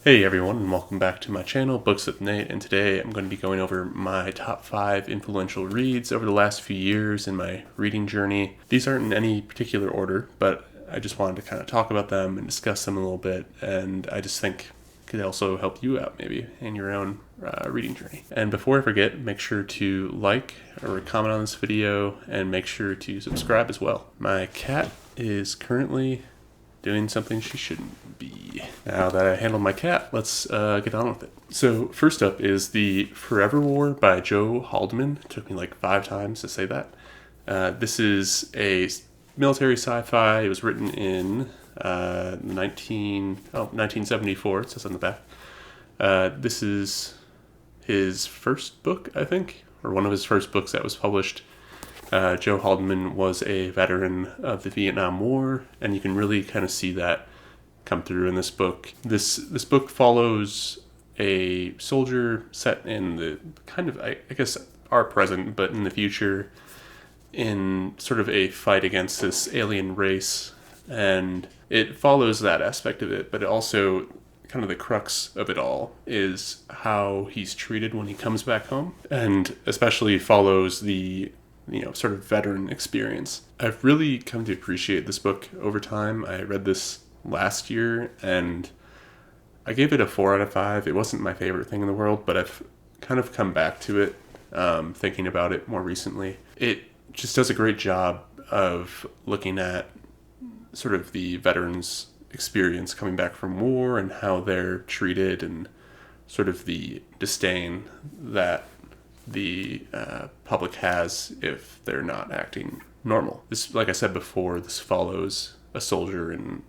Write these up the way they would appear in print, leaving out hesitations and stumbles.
Hey everyone, and welcome back to my channel, Books with Nate, and today I'm going to be going over my top 5 influential reads over the last few years in my reading journey. These aren't in any particular order, but I just wanted to kind of talk about them and discuss them a little bit, and I just think it could also help you out maybe in your own reading journey. And before I forget, make sure to like or comment on this video, and make sure to subscribe as well. My cat is currently doing something she shouldn't be. Now that I handled my cat, let's get on with it. So first up is The Forever War by Joe Haldeman. It took me like 5 times to say that. This is a military sci-fi. It was written in 1974, it says on the back. This is his first book, I think, or one of his first books that was published. Joe Haldeman was a veteran of the Vietnam War, and you can really kind of see that come through in this book. This book follows a soldier set in the kind of, I guess, our present, but in the future, in sort of a fight against this alien race, and it follows that aspect of it, but it also, kind of the crux of it all is how he's treated when he comes back home, and especially follows the sort of veteran experience. I've really come to appreciate this book over time. I read this last year and I gave it a 4 out of 5. It wasn't my favorite thing in the world, but I've kind of come back to it, thinking about it more recently. It just does a great job of looking at sort of the veterans' experience coming back from war and how they're treated, and sort of the disdain that the public has if they're not acting normal. This, like I said before, this follows a soldier in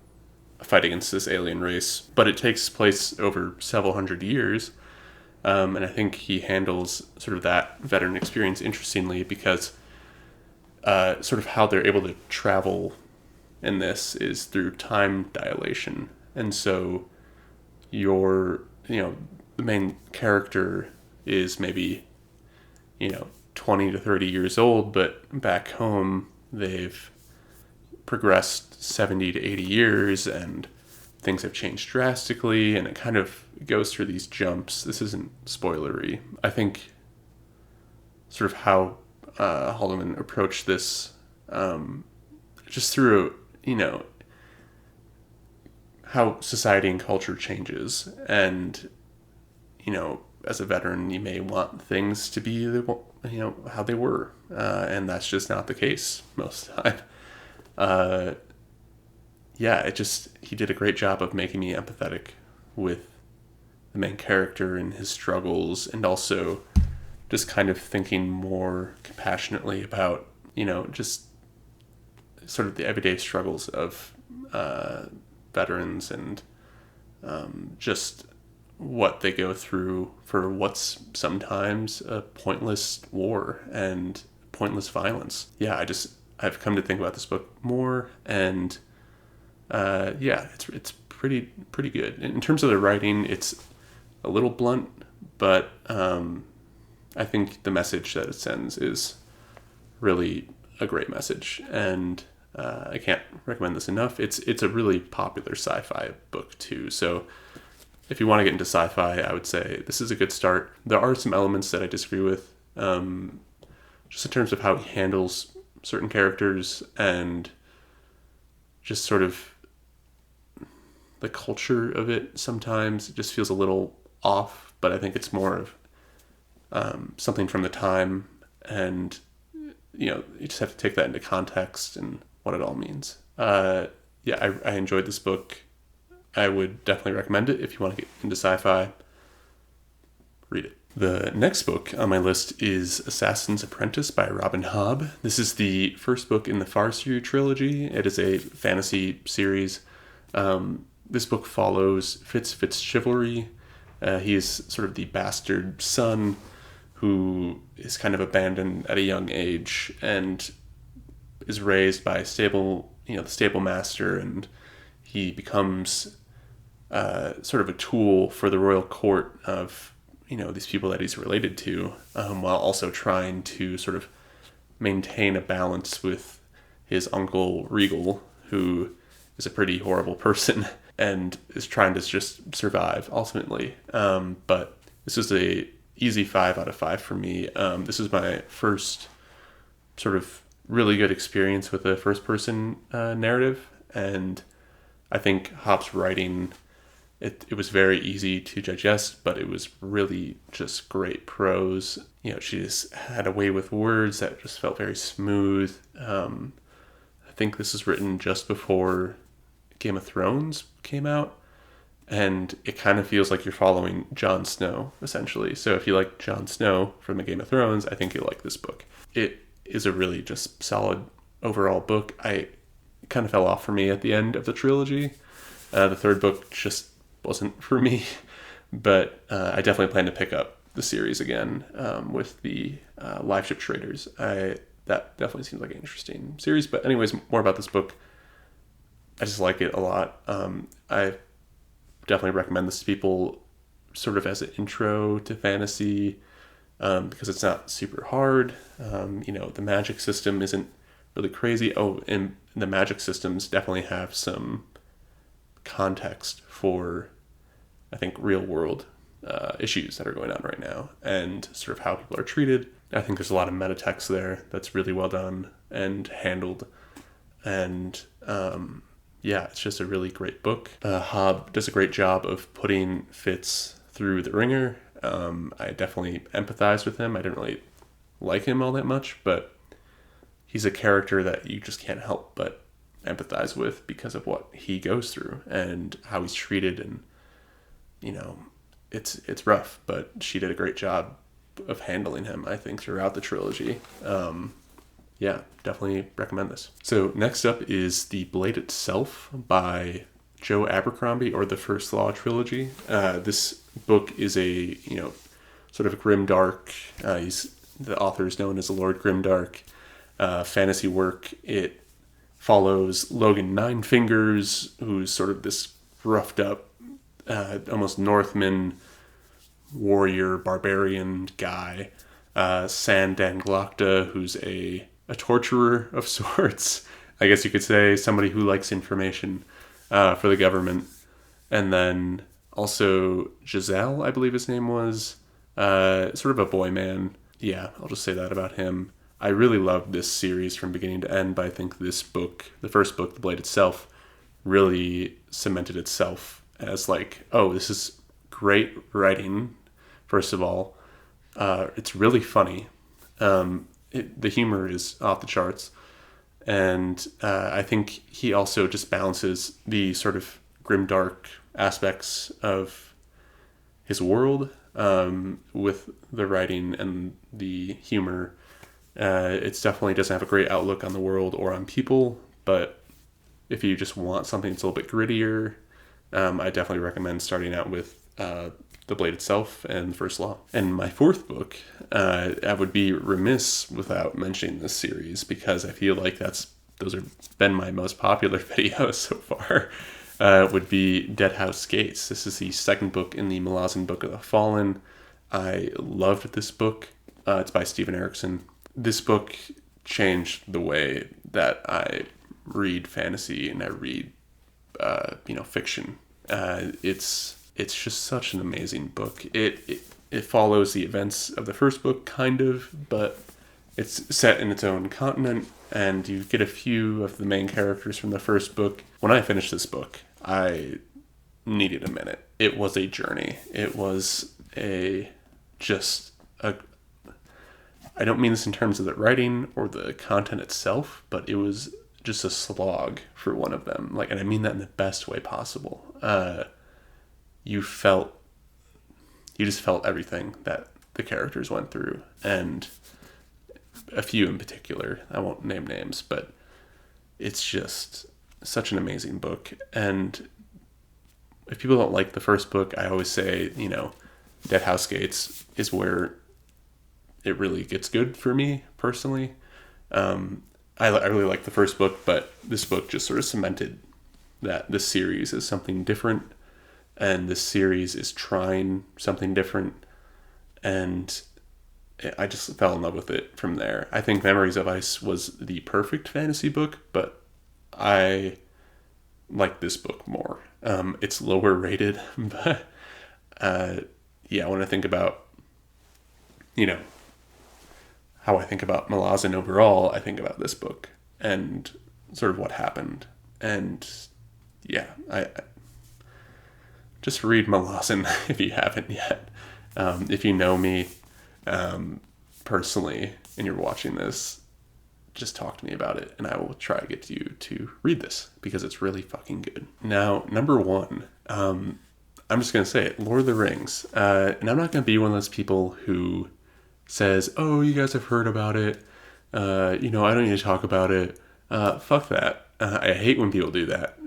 a fight against this alien race, but it takes place over several hundred years, and I think he handles sort of that veteran experience interestingly, because sort of how they're able to travel in this is through time dilation, and so the main character is maybe 20 to 30 years old, but back home they've progressed 70 to 80 years and things have changed drastically, and it kind of goes through these jumps. This isn't spoilery. I think sort of how Haldeman approached this, just through, how society and culture changes, and as a veteran, you may want things to be, how they were, and that's just not the case most of the time. He did a great job of making me empathetic with the main character and his struggles, and also just kind of thinking more compassionately about, just sort of the everyday struggles of veterans, and just what they go through for what's sometimes a pointless war and pointless violence. I've come to think about this book more, and it's pretty good. In terms of the writing, it's a little blunt, but I think the message that it sends is really a great message, and I can't recommend this enough. It's a really popular sci-fi book too, so if you want to get into sci-fi, I would say this is a good start. There are some elements that I disagree with, just in terms of how he handles certain characters, and just sort of the culture of it. Sometimes it just feels a little off, but I think it's more of something from the time, and you just have to take that into context and what it all means. I enjoyed this book. I would definitely recommend it if you want to get into sci-fi. Read it. The next book on my list is Assassin's Apprentice by Robin Hobb. This is the first book in the Farseer trilogy. It is a fantasy series. This book follows Fitzchivalry. He is sort of the bastard son who is kind of abandoned at a young age and is raised by the stable master, and he becomes sort of a tool for the royal court of these people that he's related to, while also trying to sort of maintain a balance with his uncle Regal, who is a pretty horrible person. and is trying to just survive ultimately. But this is a easy 5 out of 5 for me. This is my first sort of really good experience with a first person narrative, and I think Hop's writing, it was very easy to digest, but it was really just great prose. She just had a way with words that just felt very smooth. I think this is written just before Game of Thrones came out, and it kind of feels like you're following Jon Snow, essentially. So if you like Jon Snow from the Game of Thrones, I think you'll like this book. It is a really just solid overall book. I kind of fell off for me at the end of the trilogy. The third book just wasn't for me, but I definitely plan to pick up the series again with the Live Ship Traders. That definitely seems like an interesting series. But anyways, more about this book. I just like it a lot. I definitely recommend this to people sort of as an intro to fantasy, because it's not super hard. The magic system isn't really crazy. Oh, and the magic systems definitely have some context for, I think, real world issues that are going on right now and sort of how people are treated. I think there's a lot of meta text there that's really well done and handled. And it's just a really great book. Hobb does a great job of putting Fitz through the ringer. I definitely empathize with him. I didn't really like him all that much, but he's a character that you just can't help but empathize with because of what he goes through and how he's treated. And it's rough, but she did a great job of handling him, I think, throughout the trilogy. Definitely recommend this. So next up is The Blade Itself by Joe Abercrombie, or the First Law trilogy. This book is a sort of grimdark. The author is known as Lord Grimdark. Fantasy work. It follows Logan Ninefingers, who's sort of this roughed up, almost Northman warrior barbarian guy. San Danglocta, who's a torturer of sorts. I guess you could say somebody who likes information for the government. And then also Giselle, I believe his name was, sort of a boy man. Yeah, I'll just say that about him. I really loved this series from beginning to end, but I think this book, the first book, The Blade Itself, really cemented itself as this is great writing, first of all. It's really funny. The humor is off the charts. And I think he also just balances the sort of grimdark aspects of his world with the writing and the humor. It definitely doesn't have a great outlook on the world or on people, but if you just want something that's a little bit grittier, I definitely recommend starting out with The Blade Itself and The First Law. And my fourth book, I would be remiss without mentioning this series because I feel like those have been my most popular videos so far, would be Dead House Gates. This is the second book in the Malazan Book of the Fallen. I loved this book. It's by Stephen Erickson. This book changed the way that I read fantasy and I read, fiction. It's just such an amazing book. It follows the events of the first book, kind of, but it's set in its own continent, and you get a few of the main characters from the first book. When I finished this book, I needed a minute. It was a journey. It was I don't mean this in terms of the writing or the content itself, but it was just a slog for one of them. And I mean that in the best way possible. You just felt everything that the characters went through, and a few in particular. I won't name names, but it's just such an amazing book. And if people don't like the first book, I always say, Dead House Gates is where it really gets good for me personally. I really like the first book, but this book just sort of cemented that this series is something different, and this series is trying something different, and I just fell in love with it from there. I think Memories of Ice was the perfect fantasy book, but I like this book more. It's lower rated, but yeah, when I think about, you know, how I think about Malazan overall, I think about this book and sort of what happened. And yeah, I just read Malazan if you haven't yet. If you know me personally and you're watching this, just talk to me about it and I will try to get you to read this because it's really fucking good. Now, number one, I'm just going to say it, Lord of the Rings. And I'm not going to be one of those people who says, oh, you guys have heard about it. I don't need to talk about it. Fuck that. I hate when people do that.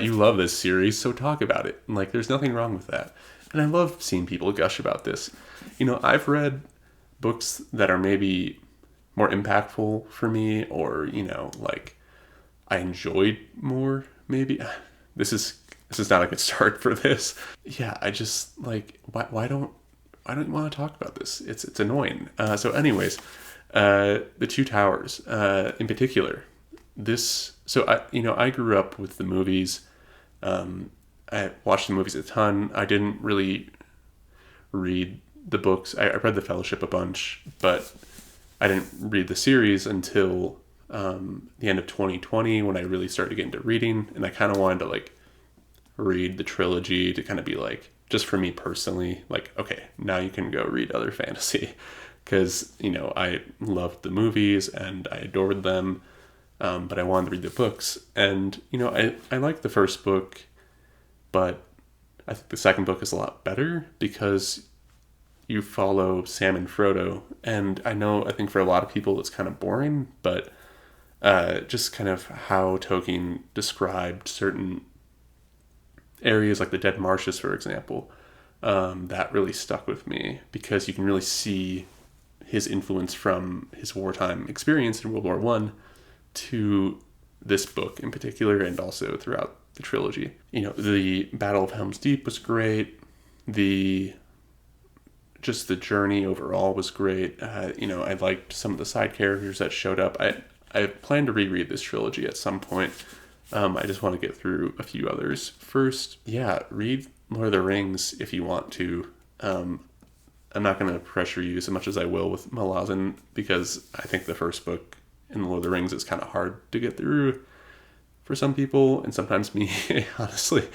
You love this series, so talk about it. Like, there's nothing wrong with that. And I love seeing people gush about this. I've read books that are maybe more impactful for me, or, I enjoyed more, maybe. This is not a good start for this. Yeah, I just, why don't you want to talk about this? It's annoying. So anyways, The Two Towers, in particular, I grew up with the movies. I watched the movies a ton. I didn't really read the books. I read The Fellowship a bunch, but I didn't read the series until the end of 2020 when I really started to get into reading, and I kind of wanted to read the trilogy to kind of be just for me personally, okay, now you can go read other fantasy, because I loved the movies and I adored them, but I wanted to read the books, and I liked the first book, but I think the second book is a lot better because you follow Sam and Frodo, and I think for a lot of people it's kind of boring, but just kind of how Tolkien described certain areas like the Dead Marshes, for example, that really stuck with me because you can really see his influence from his wartime experience in World War One to this book in particular, and also throughout the trilogy. The Battle of Helm's Deep was great. The journey overall was great. I liked some of the side characters that showed up. I plan to reread this trilogy at some point. I just want to get through a few others first. Yeah, read Lord of the Rings if you want to. I'm not going to pressure you as much as I will with Malazan, because I think the first book in Lord of the Rings is kind of hard to get through for some people, and sometimes me, honestly.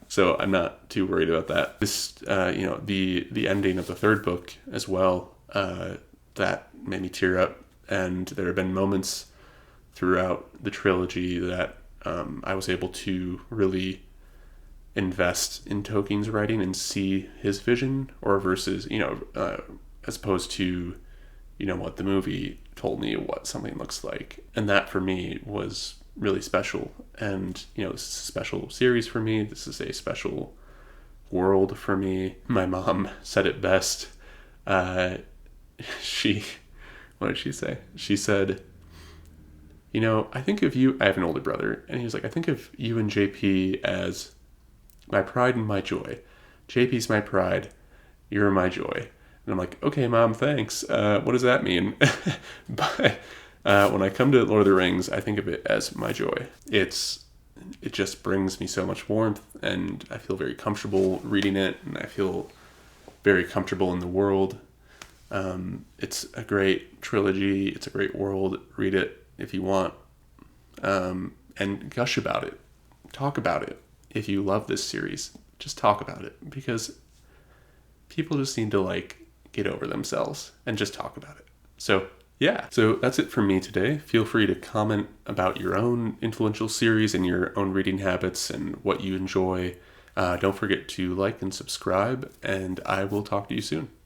So I'm not too worried about that. This, the ending of the third book as well, that made me tear up. And there have been moments throughout the trilogy that I was able to really invest in Tolkien's writing and see his vision, or versus, as opposed to, what the movie told me what something looks like. And that for me was really special. And, this is a special series for me. This is a special world for me. My mom said it best. What did she say? She said, I think of you, I have an older brother, and he was like, I think of you and JP as my pride and my joy. JP's my pride, you're my joy. And I'm like, okay, Mom, thanks. What does that mean? But when I come to Lord of the Rings, I think of it as my joy. It just brings me so much warmth, and I feel very comfortable reading it, and I feel very comfortable in the world. It's a great trilogy. It's a great world. Read it if you want. And gush about it. Talk about it. If you love this series, just talk about it, because people just need to get over themselves and just talk about it. So yeah, so that's it for me today. Feel free to comment about your own influential series and your own reading habits and what you enjoy. Don't forget to like and subscribe, and I will talk to you soon.